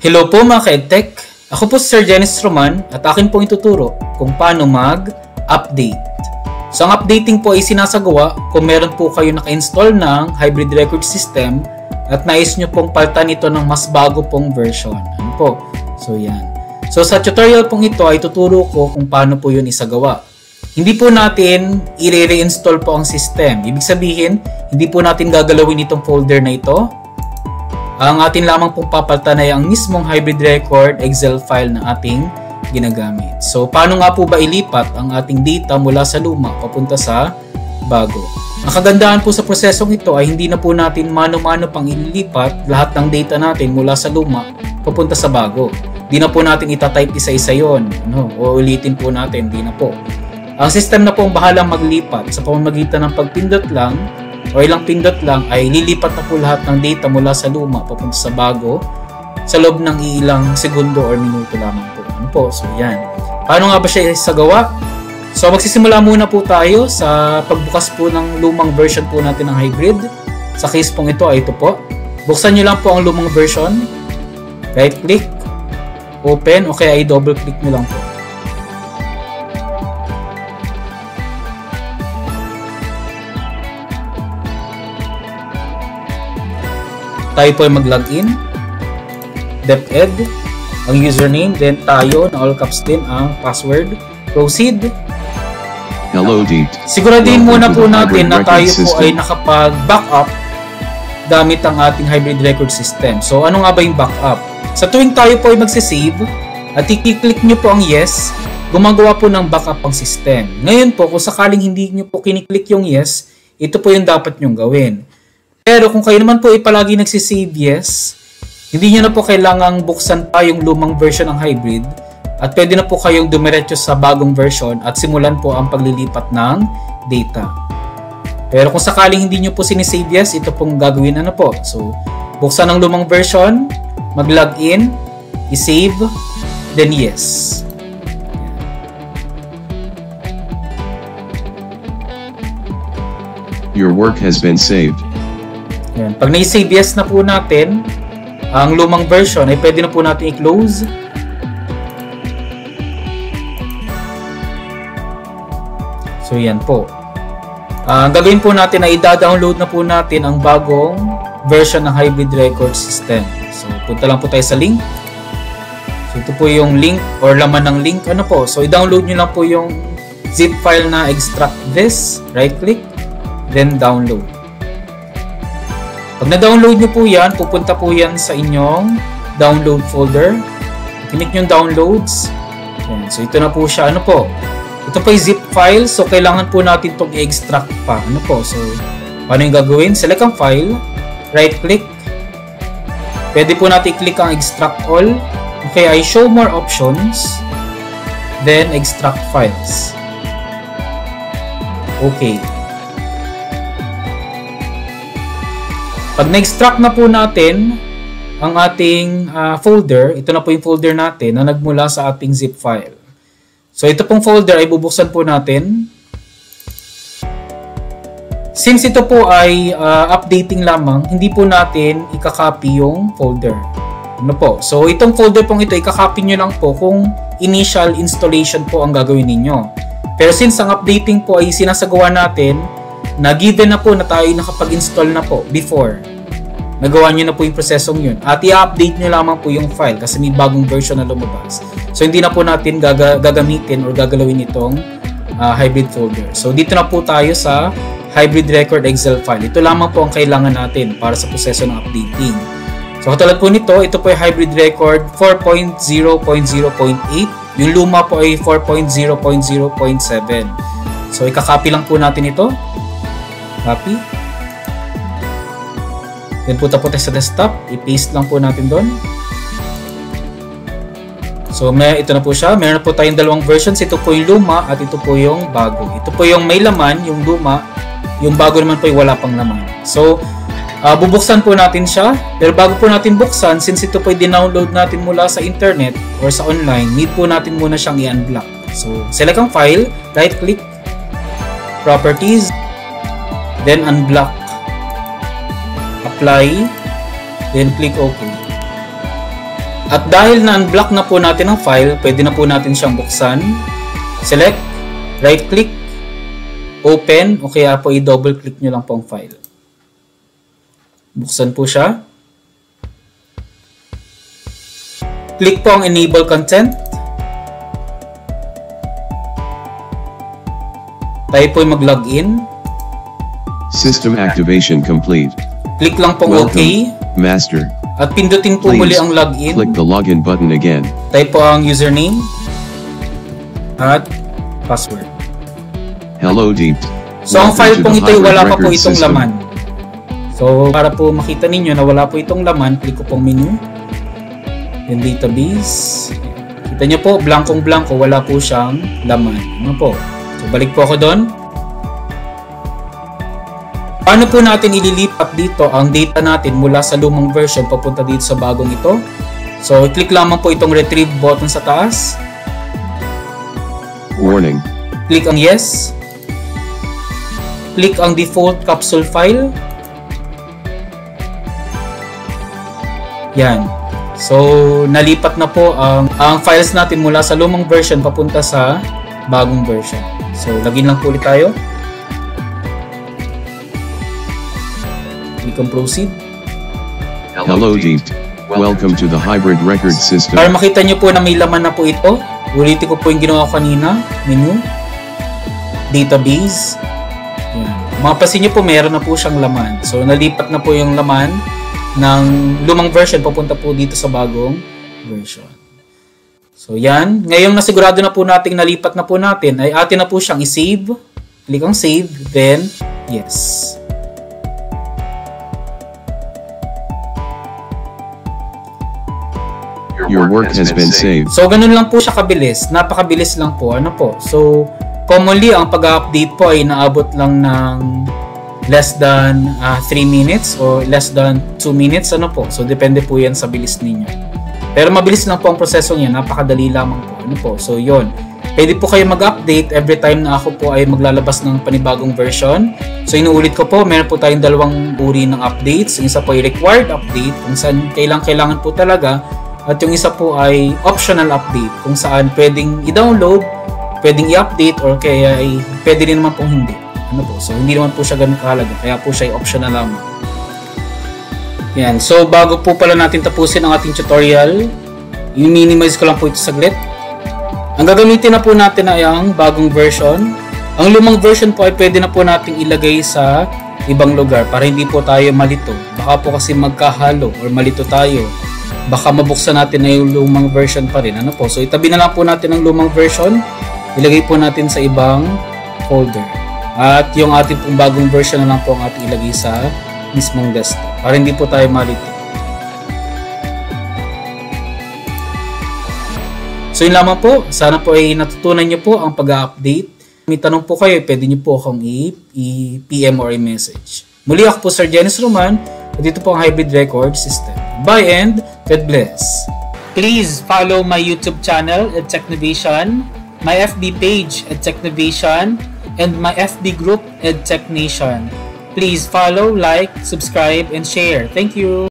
Hello po mga ka-EdTech! Ako po si Sir Dennis Roman at akin pong ituturo kung paano mag-update. So ang updating po ay sinasagawa kung meron po kayo naka-install ng hybrid record system at nais nyo pong palitan ito ng mas bago pong version. Ano po? So yan. So sa tutorial pong ito ay tuturo ko kung paano po yun isagawa. Hindi po natin i-reinstall po ang system. Ibig sabihin, hindi po natin gagalawin itong folder na ito. Ang atin lamang pong papalitan ay ang mismong hybrid record Excel file na ating ginagamit. So, paano nga po ba ilipat ang ating data mula sa luma papunta sa bago? Ang kagandahan po sa prosesong ito ay hindi na po natin mano-mano pang ililipat lahat ng data natin mula sa luma papunta sa bago. Hindi na po natin itatype isa-isa yun. O ulitin po natin, hindi na po. Ang system na po ang bahalang maglipat sa pamamagitan ng pagpindot lang o ilang pindot lang ay lilipat na po lahat ng data mula sa luma papunta sa bago sa loob ng ilang segundo or minuto lamang po. Ano po? So yan. Paano nga ba siya isagawa? So magsisimula muna po tayo sa pagbukas po ng lumang version po natin ng hybrid. Sa case pong ito ay ito po. Buksan nyo lang po ang lumang version. Right click, open, o kaya ay double click nyo lang po. Tayo po ay mag-login, DepEd, ang username, then tayo na all caps din ang password. Proceed. Hello Deep. Siguraduhin muna po natin na tayo po ay nakapag-backup gamit ang ating hybrid record system. So ano nga ba yung backup? Sa tuwing tayo po ay magsisave at i-click nyo po ang yes, gumagawa po ng backup ang system. Ngayon po, kung sakaling hindi nyo po kiniklik yung yes, ito po yung dapat nyong gawin. Pero kung kayo naman po ay palagi nagsisave yes, hindi nyo na po kailangang buksan pa yung lumang version ng hybrid at pwede na po kayong dumiretso sa bagong version at simulan po ang paglilipat ng data. Pero kung sakaling hindi nyo po sinisave yes, ito pong gagawin na po. So, buksan ang lumang version, mag-login, i-save, then yes. Your work has been saved. Yan. Pag na-save yes na po natin, ang lumang version ay pwede na po natin i-close. So yan po. Ang gagawin po natin ay i-download na po natin ang bagong version ng hybrid record system. So punta lang po tayo sa link. So ito po yung link or laman ng link. Ano po? So i-download nyo lang po yung zip file na extract this. Right click. Then download. Pag na-download nyo po yan, pupunta po yan sa inyong download folder. Click nyo yung downloads. Yan. So ito na po siya. Ano po? Ito po yung zip file. So kailangan po natin itong i-extract pa. Ano po? So paano yung gagawin? Select ang file. Right click. Pwede po natin i-click ang extract all. Okay, ay show more options. Then extract files. Okay. Pag na-extract na po natin ang ating folder, ito na po yung folder natin na nagmula sa ating zip file. So ito pong folder ay bubuksan po natin. Since ito po ay updating lamang, hindi po natin ikakopy yung folder. Ano po? So itong folder pong ito, ikakopy nyo lang po kung initial installation po ang gagawin ninyo. Pero since ang updating po ay sinasagawa natin, na given na po na tayo nakapag-install na po before, nagawa nyo na po yung prosesong yun at i-update nyo lamang po yung file kasi may bagong version na lumabas. So hindi na po natin gagamitin or gagalawin itong hybrid folder. So dito na po tayo sa hybrid record Excel file. Ito lamang po ang kailangan natin para sa proseso ng updating. So katulad po nito, ito po ay hybrid record 4.0.0.8. Yung luma po ay 4.0.0.7. So ikakopy lang po natin ito. Copy. Then punta po tayo sa desktop. I-paste lang po natin doon. So ito na po siya. Meron po tayong dalawang versions. Ito po yung luma at ito po yung bago. Ito po yung may laman, yung luma. Yung bago naman po yung wala pang laman. So bubuksan po natin siya. Pero bago po natin buksan, since ito po yung dinownload natin mula sa internet or sa online, need po natin muna siyang i-unblock. So select ang file, right click, properties, then unblock, apply, then click OK. At dahil na-unblock na po natin ang file, pwede na po natin siyang buksan. Select, right-click, open, o kaya po i-double-click nyo lang po ang file. Buksan po siya. Click po ang Enable Content. Tayo po mag-login. System activation complete. Click lang po OK. Master. At pindutin po muli ang login. Click the login button again. Type po ang username at password. Hello Deep. So ang file pong ito ay wala pa po itong laman. So para po makita ninyo na wala po itong laman, click ko pong menu. Then database. Kita nyo po, blankong-blanko, wala po siyang laman. Ano po? So balik po ako doon. Paano po natin ililipat dito ang data natin mula sa lumang version papunta dito sa bagong ito? So, click lamang po itong retrieve button sa taas. Warning. Click ang yes. Click ang default capsule file. Yan. So, nalipat na po ang files natin mula sa lumang version papunta sa bagong version. So, login lang po ulit tayo. Click on proceed. Hello Deep. Welcome to the hybrid record system. Para makita nyo po na may laman na po ito, ulitin ko po yung ginawa ko kanina. Menu. Database. Yan. Mapapansin nyo po meron na po siyang laman. So nalipat na po yung laman ng lumang version papunta po dito sa bagong version. So yan. Ngayong nasigurado na po nating nalipat na po natin, ay atin na po siyang i-save. Click ang save. Then yes. Your work has been saved. So, ganun lang po siya kabilis. Napakabilis lang po. Ano po? So, commonly, ang pag-update po ay naabot lang ng less than 3 minutes or less than 2 minutes. Ano po? So, depende po yan sa bilis ninyo. Pero mabilis lang po ang proseso niya. Napakadali lamang po. Ano po? So, yun. Pwede po kayo mag-update every time na ako po ay maglalabas ng panibagong version. So, inuulit ko po, meron po tayong dalawang uri ng updates. Yung isa po ay required update, kung saan kailangan po talaga. At yung isa po ay optional update, kung saan pwedeng i-download, pwedeng i-update, or kaya ay pwede rin naman pong hindi. Ano po? So, hindi naman po siya ganun kahalaga. Kaya po siya ay optional lamang. Yan. So, bago po pala natin tapusin ang ating tutorial, i-minimize ko lang po ito saglit. Ang gagamitin na po natin ay ang bagong version. Ang lumang version po ay pwede na po nating ilagay sa ibang lugar para hindi po tayo malito. Baka po kasi magkahalo or malito tayo. Baka mabuksan natin na yung lumang version pa rin. Ano po? So, itabi na lang po natin ang lumang version. Ilagay po natin sa ibang folder. At yung ating pong bagong version na lang po ang ating ilagay sa mismong desktop. Para hindi po tayo malito. So, yun lamang po. Sana po ay natutunan nyo po ang pag-update. May tanong po kayo, pwede nyo po akong i-PM or i-message. Muli ako po Sir Dennis Roman. At dito po ang Hybrid Record System. Bye and God bless. Please follow my YouTube channel at Technovation, my FB page at Technovation, and my FB group at Technation. Please follow, like, subscribe, and share. Thank you.